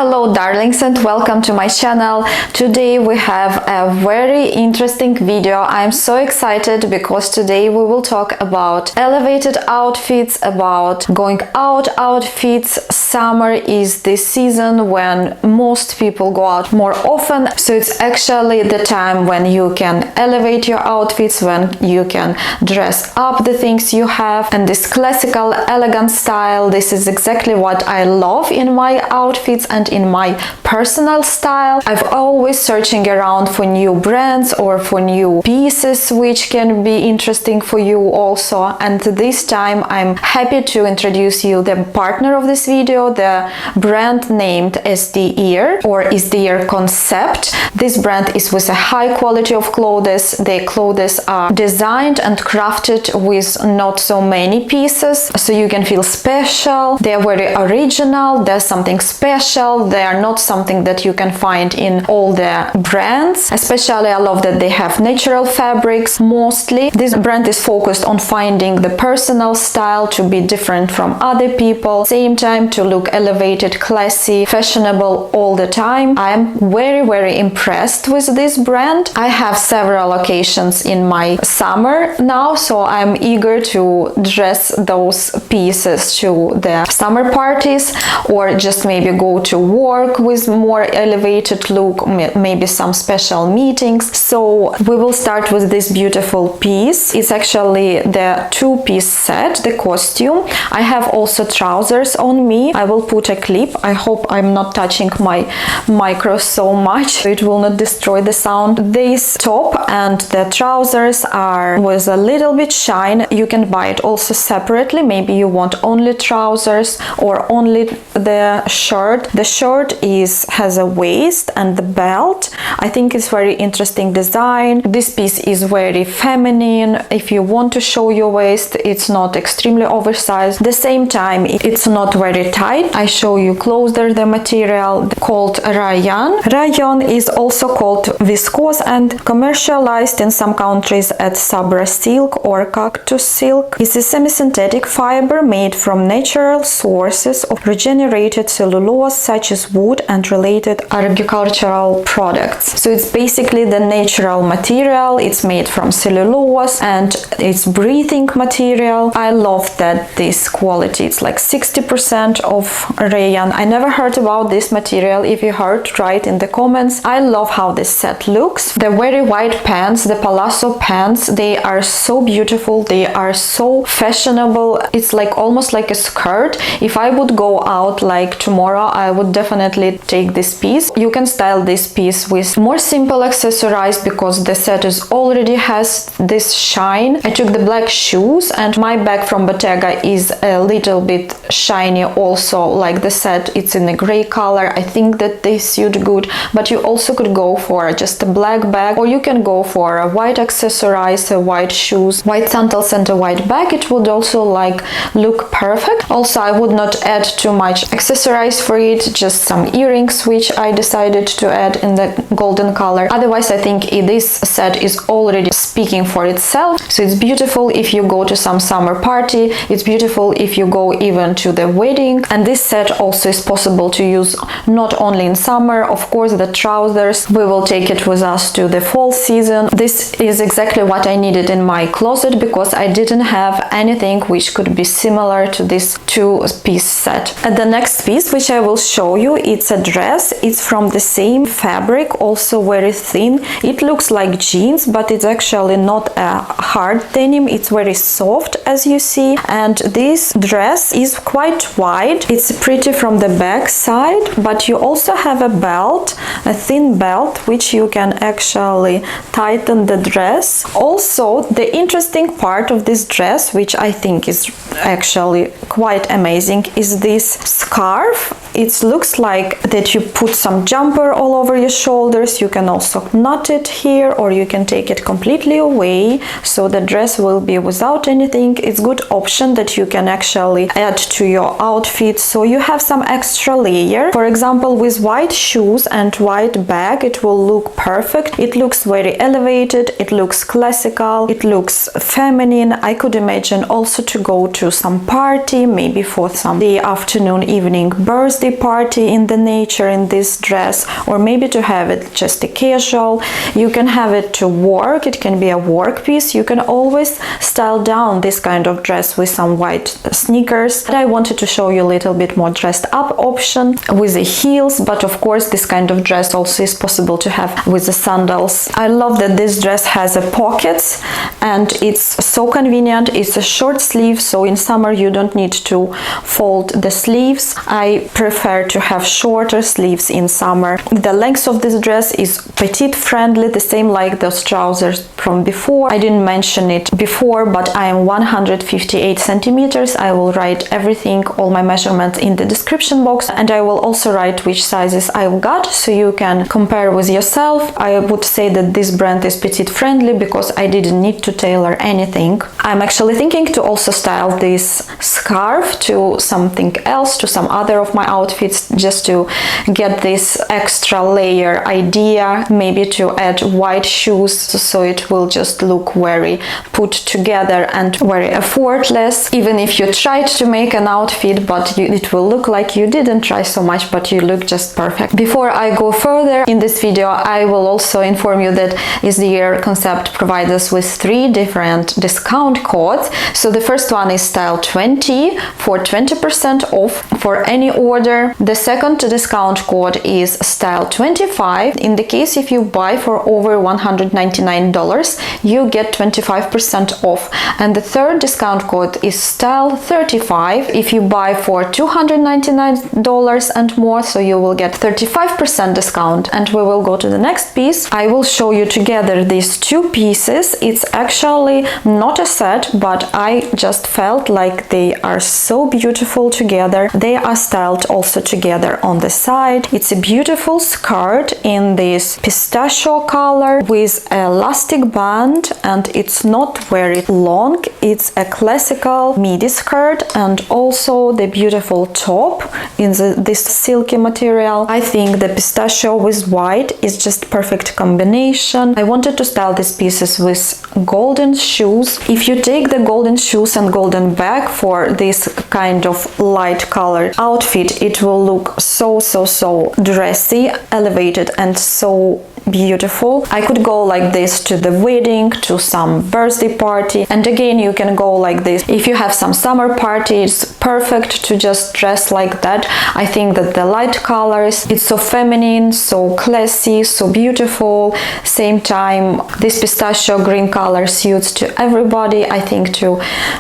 Hello darlings and welcome to my channel. Today we have a very interesting video. I'm so excited because today we will talk about elevated outfits, about going out outfits. Summer is the season when most people go out more often, so it's actually the time when you can elevate your outfits, when you can dress up the things you have, and this classical elegant style, this is exactly what I love in my outfits and in my personal style. I've always searching around for new brands or for new pieces which can be interesting for you also, and this time I'm happy to introduce you the partner of this video, the brand named S.DEER or S.DEER Concept. This brand is with a high quality of clothes. Their clothes are designed and crafted with not so many pieces, so you can feel special. They're very original, there's something special. They are not something that you can find in all the brands. Especially I love that they have natural fabrics mostly. This brand is focused on finding the personal style to be different from other people, same time to look elevated, classy, fashionable all the time. I'm very impressed with this brand. I have several occasions in my summer now, so I'm eager to dress those pieces to the summer parties or just maybe go to work with more elevated look, maybe some special meetings. So we will start with this beautiful piece. It's actually the two-piece set, the costume. I have also trousers on me. I will put a clip. I hope I'm not touching my micro so much so it will not destroy the sound. This top and the trousers are with a little bit shine. You can buy it also separately. Maybe you want only trousers or only the shirt. The shirt has a waist and the belt. I think it's very interesting design. This piece is very feminine. If you want to show your waist, it's not extremely oversized. At the same time, it's not very tight. I show you closer the material called Rayon. Rayon is also called viscose and commercialized in some countries as Sabra silk or cactus silk. It's a semi-synthetic fiber made from natural sources of regenerated cellulose such as wood and related agricultural products. So it's basically the natural material. It's made from cellulose and it's breathing material. I love that this quality. It's like 60% of rayon. I never heard about this material. If you heard, write in the comments. I love how this set looks. The very wide pants, the palazzo pants, they are so beautiful. They are so fashionable. It's like almost like a skirt. If I would go out like tomorrow, I would definitely take this piece. You can style this piece with more simple accessories because the set is already has this shine. I took the black shoes and my bag from Bottega is a little bit shiny also, like the set. It's in a gray color. I think that they suit good, but you also could go for just a black bag or you can go for a white accessories, a white shoes, white sandals and a white bag. It would also like look perfect. Also, I would not add too much accessories for it, just some earrings which I decided to add in the golden color. Otherwise, I think this set is already speaking for itself. So it's beautiful if you go to some summer party. It's beautiful if you go even to the wedding. And this set also is possible to use not only in summer. Of course, the trousers, we will take it with us to the fall season. This is exactly what I needed in my closet because I didn't have anything which could be similar to this two-piece set. And the next piece which I will show you, it's a dress. It's from the same fabric, also very thin. It looks like jeans, but it's actually not a hard denim. It's very soft, as you see. And this dress is quite wide. It's pretty from the back side, but you also have a belt, a thin belt, which you can actually tighten the dress. Also, the interesting part of this dress, which I think is actually quite amazing, is this scarf. It looks like that you put some jumper all over your shoulders. You can also knot it here or you can take it completely away, so the dress will be without anything. It's good option that you can actually add to your outfit, so you have some extra layer. For example, with white shoes and white bag, it will look perfect. It looks very elevated, it looks classical, it looks feminine. I could imagine also to go to some party, maybe for some day, afternoon, evening, birthday birthday party in the nature in this dress, or maybe to have it just a casual. You can have it to work, it can be a work piece. You can always style down this kind of dress with some white sneakers. But I wanted to show you a little bit more dressed up option with the heels, but of course this kind of dress also is possible to have with the sandals. I love that this dress has a pockets and it's so convenient. It's a short sleeve, so in summer you don't need to fold the sleeves. I prefer to have shorter sleeves in summer. The length of this dress is petite friendly, the same like those trousers from before. I didn't mention it before, but I am 158 centimeters. I will write everything, all my measurements in the description box, and I will also write which sizes I've got so you can compare with yourself. I would say that this brand is petite friendly because I didn't need to tailor anything. I'm actually thinking to also style this scarf to something else, to some other of my outfits, just to get this extra layer idea, maybe to add white shoes so it will just look very put together and very effortless. Even if you tried to make an outfit, but it will look like you didn't try so much, but you look just perfect. Before I go further in this video, I will also inform you that S.DEER Concept provides us with 3 different discount codes. So the first one is style 20 for 20% off for any order. The second discount code is style 25. In the case if you buy for over $199, you get 25% off. And the third discount code is style 35. If you buy for $299 and more, so you will get 35% discount. And we will go to the next piece. I will show you together these 2 pieces. It's actually not a set, but I just felt like they are so beautiful together. They are styled also together on the side. It's a beautiful skirt in this pistachio color with elastic band, and it's not very long. It's a classical midi skirt, and also the beautiful top in this silky material. I think the pistachio with white is just perfect combination. I wanted to style these pieces with golden shoes. If you take the golden shoes and golden bag for this kind of light colored outfit, it will look so dressy, elevated, and so beautiful. I could go like this to the wedding, to some birthday party, and again you can go like this if you have some summer party. It's perfect to just dress like that. I think that the light colors, it's so feminine, so classy, so beautiful. Same time, this pistachio green color suits to everybody. I think to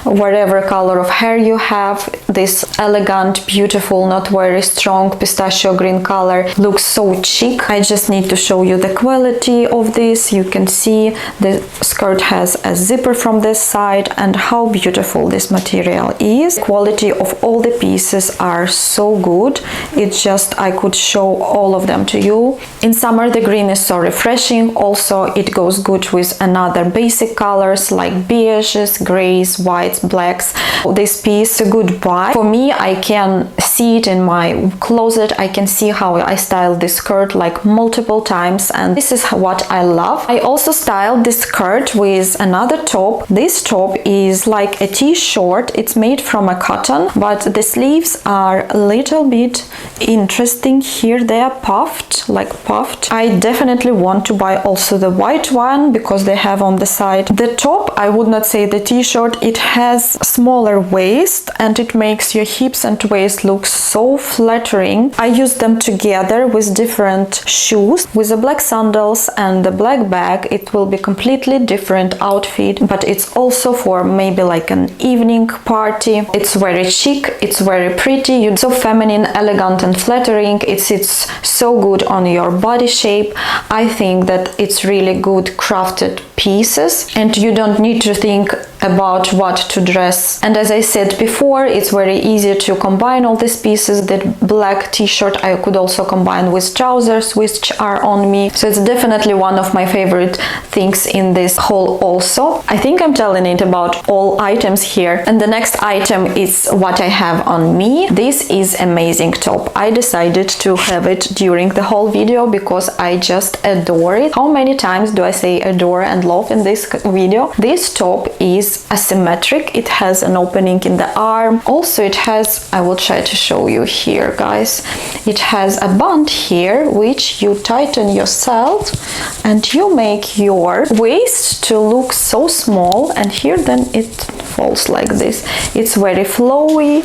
whatever color of hair you have, this elegant, beautiful, not very strong pistachio green color looks so chic. I just need to show you the quality of this. You can see the skirt has a zipper from this side, and how beautiful this material is. Quality of all the pieces are so good. It's just, I could show all of them to you. In summer the green is so refreshing. Also it goes good with another basic colors like beiges, grays, whites, blacks. This piece a good buy for me. I can see it in my closet. I can see how I styled this skirt like multiple times, and this is what I love. I also styled this skirt with another top. This top is like a t-shirt. It's made from a cotton, but the sleeves are a little bit interesting here. They are puffed, like puffed. I definitely want to buy also the white one because they have on the side. The top, I would not say the t-shirt, it has smaller waist and it makes your hips and waist look so flattering. I use them together with different shoes. With the black sandals and the black bag, it will be completely different outfit, but it's also for maybe like an evening party. It's very chic, it's very pretty, you're so feminine, elegant and flattering. It sits so good on your body shape. I think that it's really good crafted pieces and you don't need to think about what to dress. And as I said before, it's very easy to combine all these pieces. That black t-shirt I could also combine with trousers which are on me, so it's definitely one of my favorite things in this haul. Also, I think I'm telling it about all items here. And the next item is what I have on me. This is amazing top. I decided to have it during the whole video because I just adore it. How many times do I say adore and love in this video. This top is asymmetric. It has an opening in the arm. Also it has, I will try to show you here, guys, it has a band here which you tighten yourself and you make your waist to look so small, and here then it falls like this. It's very flowy.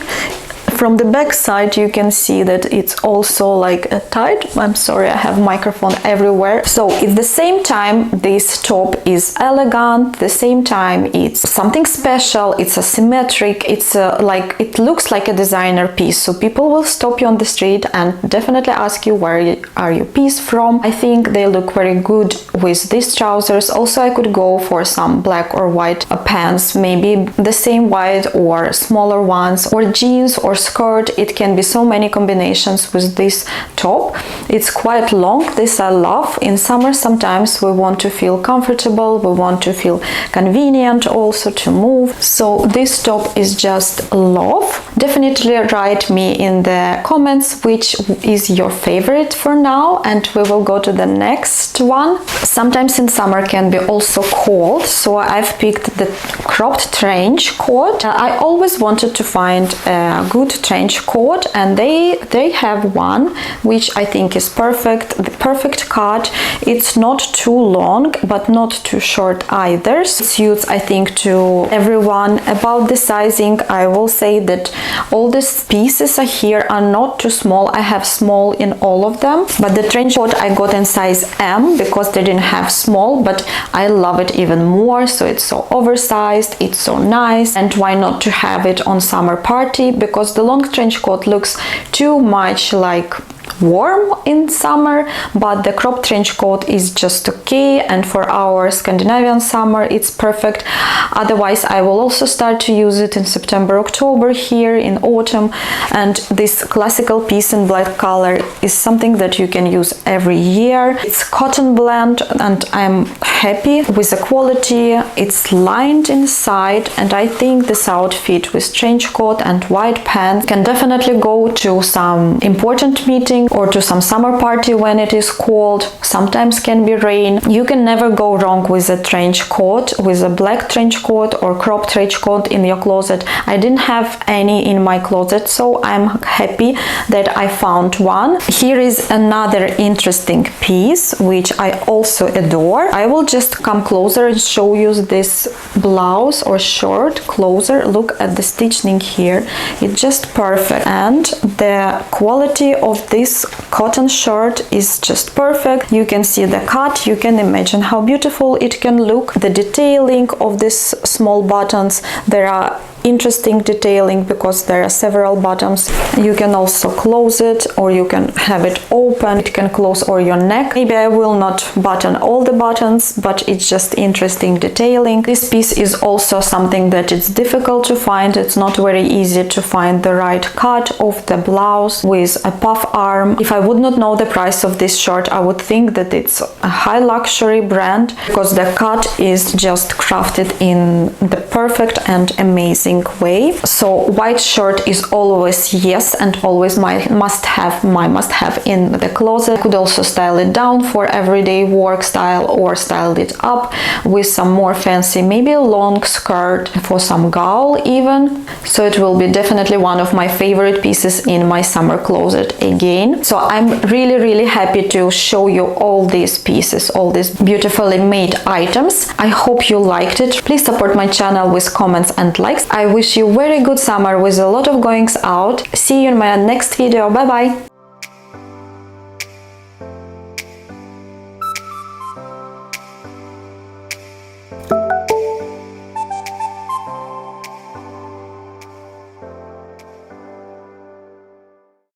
From the back side you can see that it's also like a tight. I'm sorry, I have microphone everywhere. So at the same time this top is elegant, at the same time it's something special, it's asymmetric, it's like it looks like a designer piece, so people will stop you on the street and definitely ask you where are your piece from. I think they look very good with these trousers. Also I could go for some black or white pants, maybe the same white or smaller ones, or jeans or skirt. It can be so many combinations with this top. It's quite long. This I love. In summer sometimes we want to feel comfortable, we want to feel convenient also to move, so this top is just love. Definitely write me in the comments which is your favorite for now, and we will go to the next one. Sometimes in summer can be also cold, so I've picked the cropped trench coat. I always wanted to find a good trench coat, and they have one which I think is perfect, the perfect cut. It's not too long but not too short either. It suits, I think, to everyone. About the sizing, I will say that all these pieces here are not too small. I have small in all of them, but the trench coat I got in size M because they didn't have small, but I love it even more. So it's so oversized, it's so nice, and why not to have it on summer party, because the long trench coat looks too much like warm in summer, but the cropped trench coat is just okay, and for our Scandinavian summer it's perfect. Otherwise I will also start to use it in September, October here in autumn, and this classical piece in black color is something that you can use every year. It's cotton blend and I'm happy with the quality. It's lined inside, and I think this outfit with trench coat and white pants can definitely go to some important meeting or to some summer party when it is cold. Sometimes can be rain. You can never go wrong with a trench coat, with a black trench coat or cropped trench coat in your closet. I didn't have any in my closet, so I'm happy that I found one. Here is another interesting piece which I also adore. I will just come closer and show you this blouse or shirt closer. Look at the stitching here, it's just perfect, and the quality of this cotton shirt is just perfect. You can see the cut, you can imagine how beautiful it can look. The detailing of these small buttons, there are interesting detailing because there are several buttons. You can also close it or you can have it open. It can close or your neck. Maybe I will not button all the buttons, but it's just interesting detailing. This piece is also something that it's difficult to find. It's not very easy to find the right cut of the blouse with a puff arm. If I would not know the price of this shirt, I would think that it's a high luxury brand, because the cut is just crafted in the perfect and amazing way. So white shirt is always yes, and always my must have in the closet. I could also style it down for everyday work style, or style it up with some more fancy, maybe a long skirt for some gaul even. So it will be definitely one of my favorite pieces in my summer closet again. So I'm really happy to show you all these pieces, all these beautifully made items. I hope you liked it. Please support my channel with comments and likes. I wish you very good summer with a lot of goings out. See you in my next video. Bye bye.